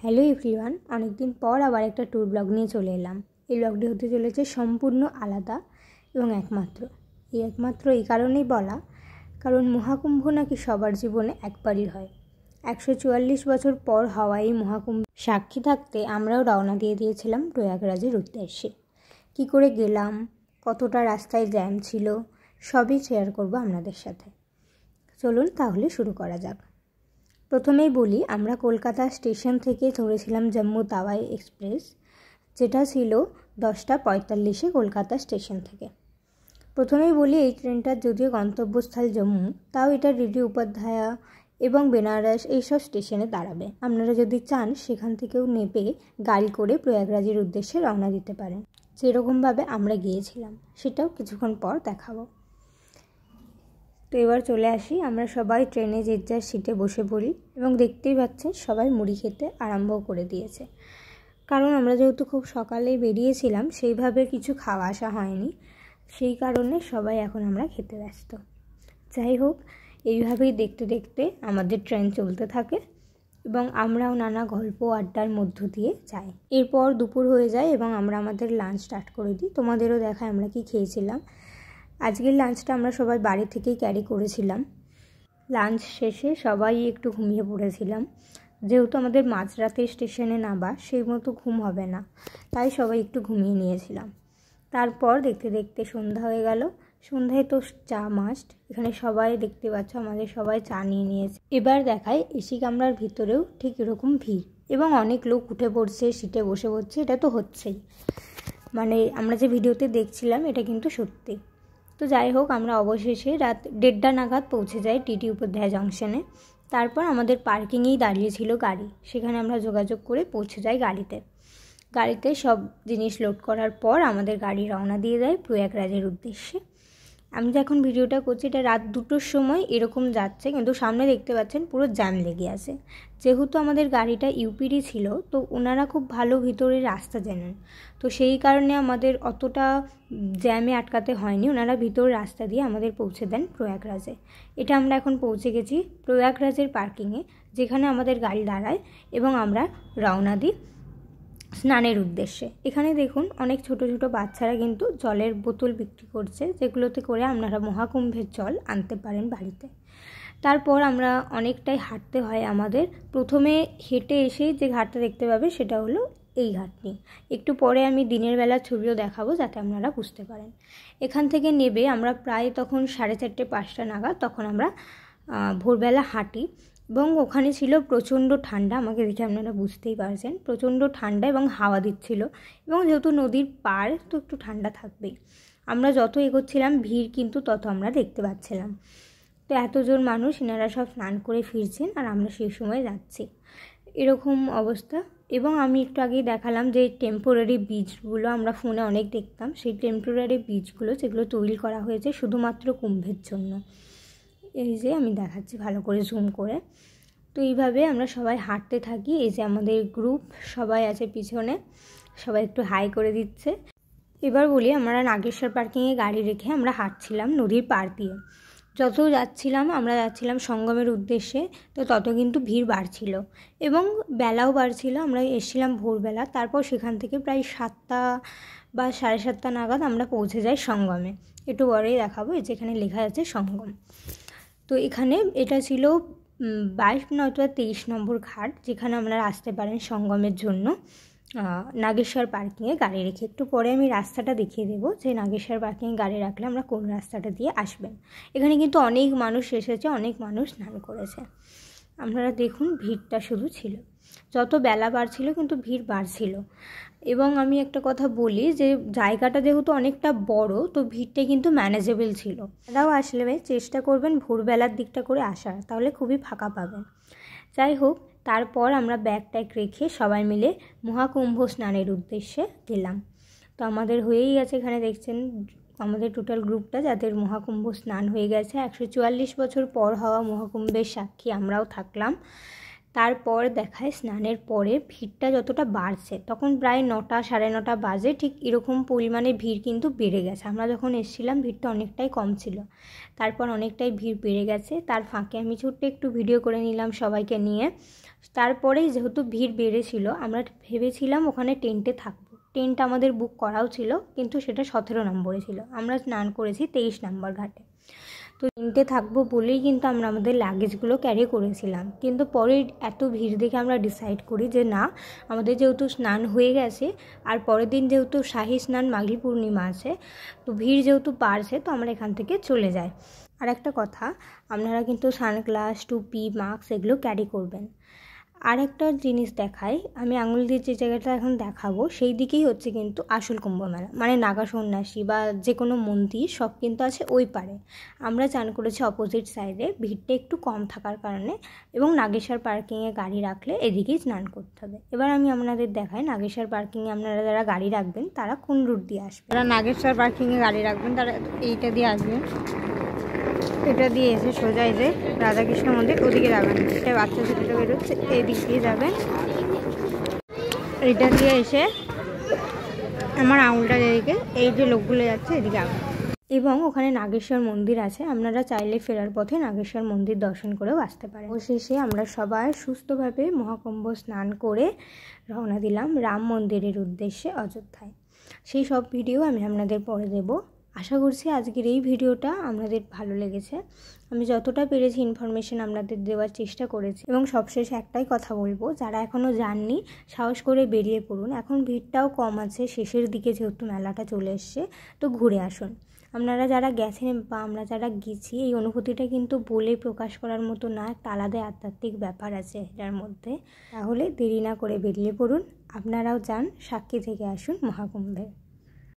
Hello everyone, অনেকদিন পর আবার একটা ট্যুর ব্লগ নিয়ে চলে এলাম। এই ব্লগটি হতে চলেছে সম্পূর্ণ আলাদা এবং একমাত্র এই কারণেই বলা, কারণ মহাকুম্ভ নাকি সবার জীবনে একবারই হয়। 144 বছর পর হওয়া এই মহাকুম্ভ সাক্ষী থাকতে আমরাও রওনা দিয়ে দিয়েছিলাম প্রয়াগরাজের উদ্দেশ্যে। কী করে গেলাম, কতটা রাস্তায় জ্যাম ছিল, সবই শেয়ার করব আপনাদের সাথে। চলুন তাহলে শুরু করা যাক। প্রথমেই বলি, আমরা কলকাতা স্টেশন থেকে চড়েছিলাম জম্মু তাওয়াই এক্সপ্রেস, যেটা ছিল 10:45 কলকাতা স্টেশন থেকে। প্রথমেই বলি, এই ট্রেনটার যদিও গন্তব্যস্থল জম্মু, তাও এটা ডিডি উপাধ্যায়া এবং বেনারস এইসব স্টেশনে দাঁড়াবে। আপনারা যদি চান সেখান থেকেও নেমে গাড়ি করে প্রয়াগরাজের উদ্দেশ্যে রওনা দিতে পারেন, যেরকমভাবে আমরা গিয়েছিলাম, সেটাও কিছুক্ষণ পর দেখাবো। তো এবার চলে আসি, আমরা সবাই ট্রেনে যে যার সিটে বসে পড়ি এবং দেখতেই পাচ্ছেন সবাই মুড়ি খেতে আরম্ভ করে দিয়েছে। কারণ আমরা যেহেতু খুব সকালে বেরিয়েছিলাম, সেইভাবে কিছু খাওয়া আসা হয়নি, সেই কারণে সবাই এখন আমরা খেতে ব্যস্ত। যাই হোক, এইভাবেই দেখতে দেখতে আমাদের ট্রেন চলতে থাকে এবং আমরাও নানা গল্প আড্ডার মধ্য দিয়ে যাই। এরপর দুপুর হয়ে যায় এবং আমরা আমাদের লাঞ্চ স্টার্ট করে দিই। তোমাদেরও দেখায় আমরা কি খেয়েছিলাম। আজকের লাঞ্চটা আমরা সবাই বাড়ি থেকেই ক্যারি করেছিলাম। লাঞ্চ শেষে সবাই একটু ঘুমিয়ে পড়েছিলাম, যেহেতু আমাদের মাঝরাতে স্টেশনে নামা, সেই মতো ঘুম হবে না, তাই সবাই একটু ঘুমিয়ে নিয়েছিলাম। তারপর দেখতে দেখতে সন্ধ্যা হয়ে গেল। সন্ধ্যায় তো চা মাস্ট, এখানে সবাই দেখতে পাচ্ছ আমাদের সবাই চা নিয়ে নিয়েছে। এবার দেখায় এসি কামরার ভিতরেও ঠিক এরকম ভিড় এবং অনেক লোক উঠে পড়ছে, সিটে বসে পড়ছে। এটা তো হচ্ছেই, মানে আমরা যে ভিডিওতে দেখছিলাম এটা কিন্তু সত্যি। তো যাই হোক, আমরা অবশেষে রাত 1:30 নাগাদ পৌঁছে যাই ডিডি উপাধ্যায় জংশনে। তারপর আমাদের পার্কিংয়েই দাঁড়িয়েছিল গাড়ি, সেখানে আমরা যোগাযোগ করে পৌঁছে যাই গাড়িতে সব জিনিস লোড করার পর আমাদের গাড়ি রওনা দিয়ে দেয় প্রয়াগরাজের উদ্দেশ্যে। আমি যে এখন ভিডিওটা করছি, এটা রাত 2টোর সময় এরকম যাচ্ছে, কিন্তু সামনে দেখতে পাচ্ছেন পুরো জ্যাম লেগে আছে। যেহেতু আমাদের গাড়িটা ইউপিরই ছিল, তো ওনারা খুব ভালো ভিতরে রাস্তা জানেন, তো সেই কারণে আমাদের অতটা জ্যামে আটকাতে হয়নি। ওনারা ভিতর রাস্তা দিয়ে আমাদের পৌঁছে দেন প্রয়াগরাজে। এটা আমরা এখন পৌঁছে গেছি প্রয়াগরাজের পার্কিংয়ে, যেখানে আমাদের গাড়ি দাঁড়ায় এবং আমরা রওনা দিই স্নানের উদ্দেশ্যে। এখানে দেখুন অনেক ছোট ছোট বাচ্চারা কিন্তু জলের বোতল বিক্রি করছে, যেগুলোতে করে আপনারা মহাকুম্ভের জল আনতে পারেন বাড়িতে। তারপর আমরা অনেকটাই হাঁটতে হয় আমাদের। প্রথমে হেঁটে এসেই যে ঘাটটা দেখতে পাবে সেটা হলো এই ঘাটটি। একটু পরে আমি দিনের বেলার ছবিও দেখাবো, যাতে আপনারা বুঝতে পারেন। এখান থেকে নেবে আমরা প্রায় তখন 4:30-5টা নাগাদ, তখন আমরা ভোরবেলা হাঁটি এবং ওখানে ছিল প্রচণ্ড ঠান্ডা। আমাকে দেখে আপনারা বুঝতেই পারছেন, প্রচণ্ড ঠান্ডা এবং হাওয়া দিচ্ছিল, এবং যেহেতু নদীর পাড়, তো একটু ঠান্ডা থাকবেই। আমরা যত এগোচ্ছিলাম ভিড় কিন্তু তত আমরা দেখতে পাচ্ছিলাম। তো এতজন মানুষ, এনারা সব স্নান করে ফিরছেন আর আমরা সেই সময় যাচ্ছি, এরকম অবস্থা। এবং আমি একটু আগেই দেখালাম যে টেম্পোরারি ব্রিজগুলো আমরা ফোনে অনেক দেখতাম, সেই টেম্পোরারি ব্রিজগুলো যেগুলো তৈরি করা হয়েছে শুধুমাত্র কুম্ভের জন্য। এই যে আমি দেখাচ্ছি ভালো করে জুম করে। তো এইভাবে আমরা সবাই হাঁটতে থাকি। এই যে আমাদের গ্রুপ সবাই আছে পিছনে, সবাই একটু হাই করে দিচ্ছে। এবার বলি, আমরা নাগেশ্বর পার্কিংয়ে গাড়ি রেখে আমরা হাঁটছিলাম নদীর পাড় দিয়ে। যত আমরা যাচ্ছিলাম সঙ্গমের উদ্দেশ্যে, তো তত কিন্তু ভিড় বাড়ছিল এবং বেলাও বাড়ছিল। আমরা এসেছিলাম ভোরবেলা, তারপর সেখান থেকে প্রায় 7টা বা 7:30 নাগাদ আমরা পৌঁছে যাই সঙ্গমে। একটু পরেই দেখাবো, যেখানে লেখা আছে সঙ্গম। তো এখানে এটা ছিল 22 নয়তো 23 নম্বর ঘাট, যেখানে আপনারা আসতে পারেন সঙ্গমের জন্য নাগেশ্বর পার্কিংয়ে গাড়ি রেখে। একটু পরে আমি রাস্তাটা দেখিয়ে দেবো যে নাগেশ্বর পার্কিংয়ে গাড়ি রাখলে আমরা কোন রাস্তাটা দিয়ে আসবেন। এখানে কিন্তু অনেক মানুষ এসেছে, অনেক মানুষ স্নান করেছে। আপনারা দেখুন ভিড়টা শুধু ছিল, যত বেলা বাড়ছিল কিন্তু ভিড় বাড়ছিল। এবং আমি একটা কথা বলি যে জায়গাটা যেহেতু অনেকটা বড়, তো ভিড়টা কিন্তু ম্যানেজেবল ছিল। তারাও আসলে চেষ্টা করবেন ভোরবেলার দিকটা করে আসার, তাহলে খুবই ফাঁকা পাবেন। যাই হোক, তারপর আমরা ব্যাগ ট্যাগ রেখে সবাই মিলে মহাকুম্ভ স্নানের উদ্দেশ্যে গেলাম। তো আমাদের হয়েই গেছে, এখানে দেখছেন আমাদের টোটাল গ্রুপটা যাদের মহাকুম্ভ স্নান হয়ে গেছে। 144 বছর পর হওয়া মহাকুম্ভের সাক্ষী আমরাও থাকলাম। তারপর দেখায় স্নানের পরে ভিড়টা যতটা বাড়ছে, তখন প্রায় 9টা সাড়ে 9টা বাজে, ঠিক এরকম পরিমাণে ভিড় কিন্তু বেড়ে গেছে। আমরা যখন এসেছিলাম ভিড়টা অনেকটাই কম ছিল, তারপর অনেকটাই ভিড় বেড়ে গেছে। তার ফাঁকে আমি ছোট্ট একটু ভিডিও করে নিলাম সবাইকে নিয়ে। তারপরেই যেহেতু ভিড় বেড়েছিল, আমরা ভেবেছিলাম ওখানে টেন্টে থাকবো। টেন্ট আমাদের বুক করাও ছিল, কিন্তু সেটা 17 নম্বরে ছিল। আমরা স্নান করেছি 23 নম্বর ঘাটে। তো টেন্টে থাকবো বলেই কিন্তু আমরা আমাদের লাগেজগুলো ক্যারি করেছিলাম। কিন্তু পরে এত ভিড় দেখে আমরা ডিসাইড করি যে না, আমাদের যেহেতু স্নান হয়ে গেছে আর পরের দিন যেহেতু শাহী স্নান মাঘী পূর্ণিমা আছে, তো ভিড় যেহেতু বাড়ছে, তো আমরা এখান থেকে চলে যাই। আর একটা কথা, আপনারা কিন্তু সানগ্লাস, টুপি, মাস্ক এগুলো ক্যারি করবেন। আর একটা জিনিস দেখাই, আমি আঙুল দিয়ে যে জায়গাটা এখন দেখাবো সেই দিকেই হচ্ছে কিন্তু আসল কুম্ভ মেলা, মানে নাগা সন্ন্যাসী বা যে কোনো মন্দির সব কিন্তু আছে ওই পারে। আমরা চান করেছি অপোজিট সাইডে, ভিড়টা একটু কম থাকার কারণে, এবং নাগেশ্বর পার্কিংয়ে গাড়ি রাখলে এদিকেই স্নান করতে হবে। এবার আমি আপনাদের দেখাই নাগেশ্বর পার্কিংয়ে আপনারা যারা গাড়ি রাখবেন তারা কোন রুট দিয়ে আসবেন। যারা নাগেশ্বর পার্কিংয়ে গাড়ি রাখবেন তারা এইটা দিয়ে আসবেন, এটা দিয়ে এসে সোজা এই যে রাধাকৃষ্ণ মন্দির ওদিকে যাবেন। এটা বাচ্চা ছেলেটা বেরোচ্ছে, এই দিক দিয়ে যাবেন। এইটা দিয়ে এসে আমার আঙুলটা যেদিকে, এই যে লোকগুলো যাচ্ছে এদিকে আঙুল, এবং ওখানে নাগেশ্বর মন্দির আছে। আপনারা চাইলে ফেরার পথে নাগেশ্বর মন্দির দর্শন করেও আসতে পারেন। অবশেষে আমরা সবাই সুস্থভাবে মহাকুম্ভ স্নান করে রওনা দিলাম রাম মন্দিরের উদ্দেশ্যে অযোধ্যায়। সেই সব ভিডিও আমি আপনাদের পরে দেবো। আশা করছি আজকের এই ভিডিওটা আপনাদের ভালো লেগেছে। আমি যতটা পেরেছি ইনফরমেশন আপনাদের দেওয়ার চেষ্টা করেছি, এবং সবশেষে একটাই কথা বলবো, যারা এখনও যাননি সাহস করে বেরিয়ে পড়ুন। এখন ভিড়টাও কম আছে, শেষের দিকে যেহেতু মেলাটা চলে এসছে, তো ঘুরে আসুন। আপনারা যারা গেছেন বা আমরা যারা গেছি, এই অনুভূতিটা কিন্তু বলে প্রকাশ করার মতো না, একটা আলাদা আধ্যাত্মিক ব্যাপার আছে এটার মধ্যে। তাহলে দেরি না করে বেরিয়ে পড়ুন, আপনারাও যান, সাক্ষী থেকে আসুন মহাকুম্ভের।